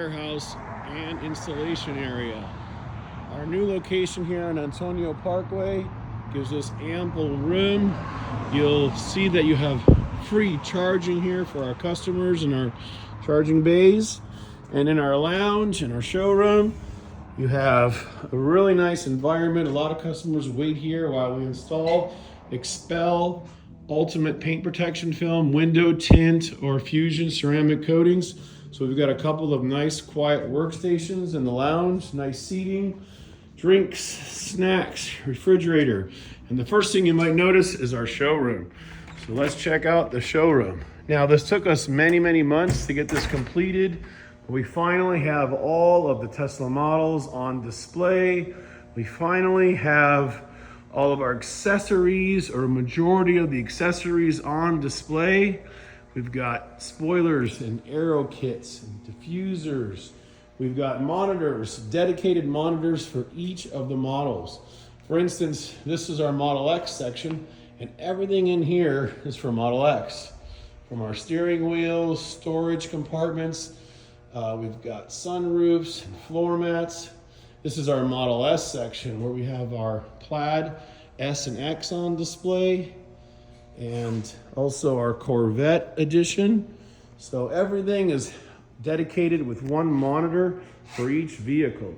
Warehouse and installation area. Our new location here on Antonio Parkway gives us ample room. You'll see that you have free charging here for our customers in our charging bays. And in our lounge and our showroom, you have a really nice environment. A lot of customers wait here while we install Expel Ultimate Paint Protection Film, Window Tint, or Fusion ceramic coatings. So we've got a couple of nice quiet workstations in the lounge, nice seating, drinks, snacks, refrigerator. And the first thing you might notice is our showroom. So let's check out the showroom. Now this took us many months to get this completed. We finally have all of the Tesla models on display. We finally have all of our accessories, or a majority of the accessories, on display. We've got spoilers and aero kits and diffusers. We've got monitors, dedicated monitors for each of the models. For instance, this is our Model X section, and everything in here is for Model X. From our steering wheels, storage compartments, we've got sunroofs and floor mats. This is our Model S section where we have our Plaid S and X on display, and also our Corvette edition. So everything is dedicated with one monitor for each vehicle.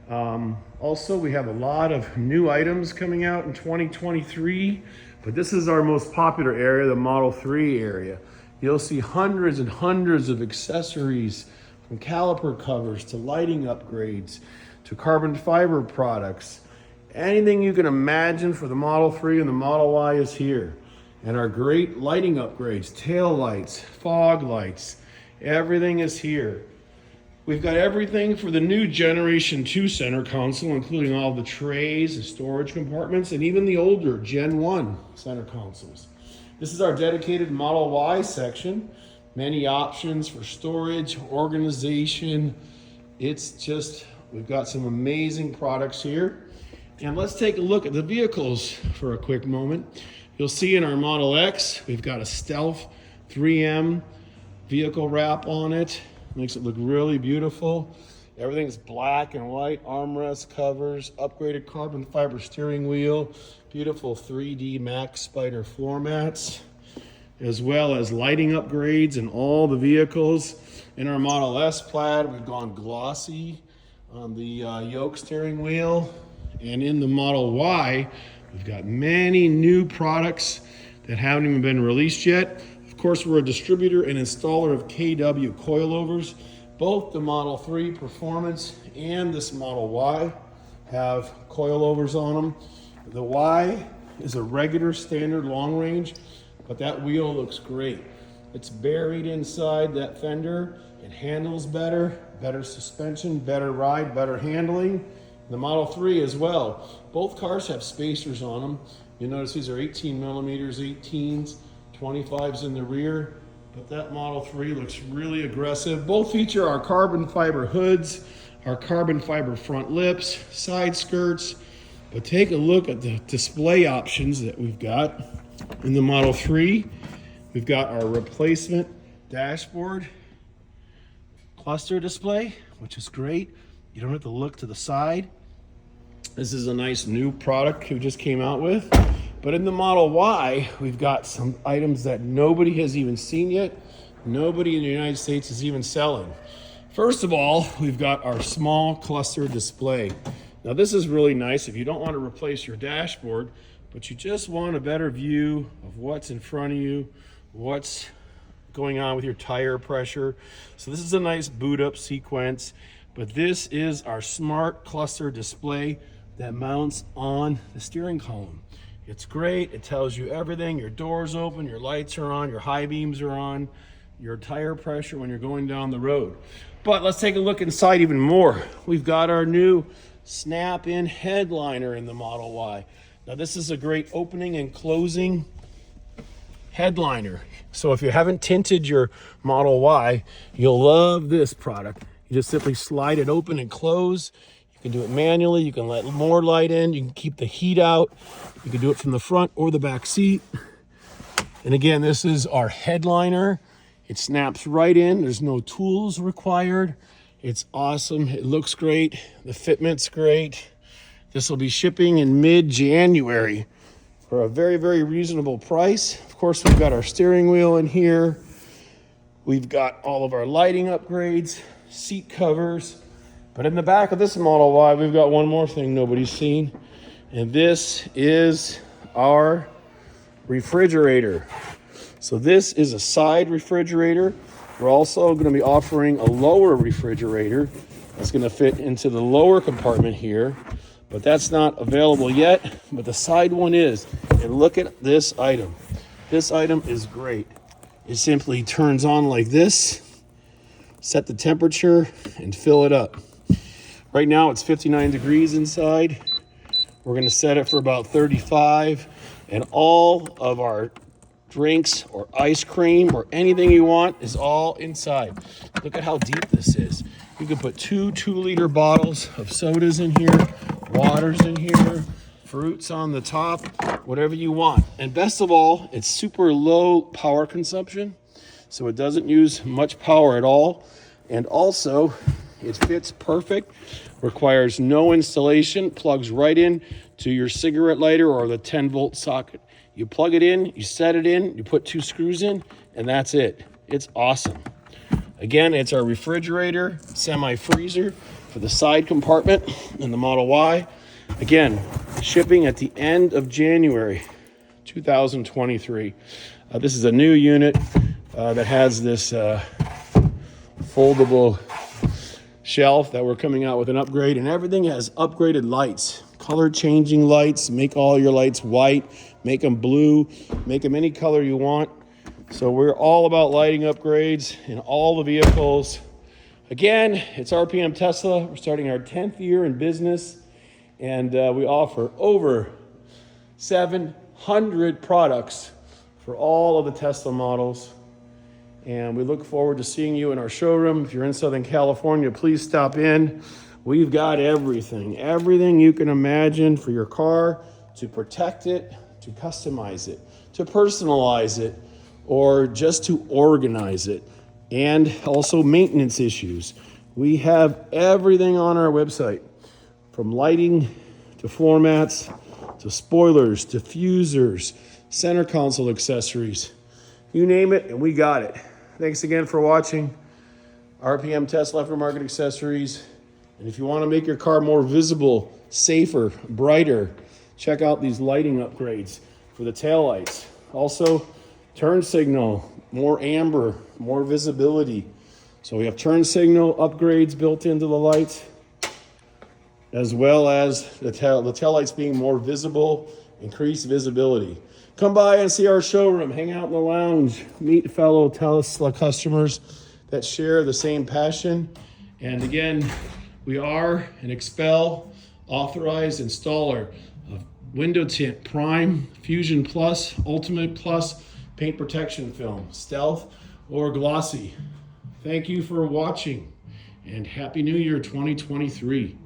Also, we have a lot of new items coming out in 2023, but this is our most popular area, the Model 3 area. You'll see hundreds and hundreds of accessories, from caliper covers to lighting upgrades to carbon fiber products. Anything you can imagine for the Model 3 and the Model Y is here. And our great lighting upgrades, tail lights, fog lights, everything is here. We've got everything for the new Generation 2 center console, including all the trays and storage compartments, and even the older Gen 1 center consoles. This is our dedicated Model Y section. Many options for storage, organization. We've got some amazing products here. And let's take a look at the vehicles for a quick moment. You'll see in our Model X, we've got a Stealth 3M vehicle wrap on it. Makes it look really beautiful. Everything's black and white, armrest covers, upgraded carbon fiber steering wheel, beautiful 3D Max Spider floor mats, as well as lighting upgrades in all the vehicles. In our Model S Plaid, we've gone glossy on the yoke steering wheel. And in the Model Y, we've got many new products that haven't even been released yet. Of course, we're a distributor and installer of KW coilovers. Both the Model 3 Performance and this Model Y have coilovers on them. The Y is a regular standard long range, but that wheel looks great. It's buried inside that fender. It handles better, better suspension, better ride, better handling. The Model 3 as well. Both cars have spacers on them. You'll notice these are 18 millimeters, 18s, 25s in the rear, but that Model 3 looks really aggressive. Both feature our carbon fiber hoods, our carbon fiber front lips, side skirts, but take a look at the display options that we've got. In the Model 3, we've got our replacement dashboard cluster display, which is great. You don't have to look to the side. This is a nice new product we just came out with. But in the Model Y, we've got some items that nobody has even seen yet. Nobody in the United States is even selling. First of all, we've got our small cluster display. Now this is really nice if you don't want to replace your dashboard, but you just want a better view of what's in front of you, what's going on with your tire pressure. So this is a nice boot up sequence, but this is our smart cluster display that mounts on the steering column. It's great. It tells you everything. Your doors open, your lights are on, your high beams are on, your tire pressure when you're going down the road. But let's take a look inside even more. We've got our new snap-in headliner in the Model Y. Now this is a great opening and closing headliner. So if you haven't tinted your Model Y, you'll love this product. You just simply slide it open and close. You can do it manually. You can let more light in. You can keep the heat out. You can do it from the front or the back seat. And again, this is our headliner. It snaps right in. There's no tools required. It's awesome. It looks great. The fitment's great. This will be shipping in mid-January for a very, very reasonable price. Of course, we've got our steering wheel in here. We've got all of our lighting upgrades, seat covers. But in the back of this Model Y, we've got one more thing nobody's seen. And this is our refrigerator. So this is a side refrigerator. We're also going to be offering a lower refrigerator that's going to fit into the lower compartment here, but that's not available yet, but the side one is. And look at this item. This item is great. It simply turns on like this, set the temperature, and fill it up. Right now it's 59 degrees inside. We're going to set it for about 35, and all of our drinks or ice cream or anything you want is all inside. Look at how deep this is. You can put two 2-liter bottles of sodas in here, waters in here, fruits on the top, whatever you want. And best of all, it's super low power consumption, so it doesn't use much power at all. And also, it fits perfect, requires no installation, plugs right in to your cigarette lighter or the 10-volt socket. You plug it in, you set it in, you put 2 screws in, and that's it. It's awesome. Again, it's our refrigerator, semi-freezer for the side compartment in the Model Y. Again, shipping at the end of January 2023. This is a new unit that has this foldable shelf that we're coming out with an upgrade, and everything has upgraded lights, color changing lights. Make all your lights white, make them blue, make them any color you want. So we're all about lighting upgrades in all the vehicles. Again, it's RPM Tesla. We're starting our 10th year in business, and we offer over 700 products for all of the Tesla models. And we look forward to seeing you in our showroom. If you're in Southern California, please stop in. We've got everything you can imagine for your car, to protect it, to customize it, to personalize it, or just to organize it, and also maintenance issues. We have everything on our website, from lighting to floor mats, to spoilers, diffusers, center console accessories. You name it, and we got it. Thanks again for watching RPM Tesla Aftermarket Accessories. And if you want to make your car more visible, safer, brighter, check out these lighting upgrades for the taillights. Also, turn signal, more amber, more visibility. So we have turn signal upgrades built into the lights, as well as the taillights being more visible, increased visibility. Come by and see our showroom, hang out in the lounge, meet fellow Tesla customers that share the same passion. And again, we are an Expel authorized installer of Window Tint Prime, Fusion Plus, Ultimate Plus, paint protection film, stealth or glossy. Thank you for watching, and Happy New Year 2023.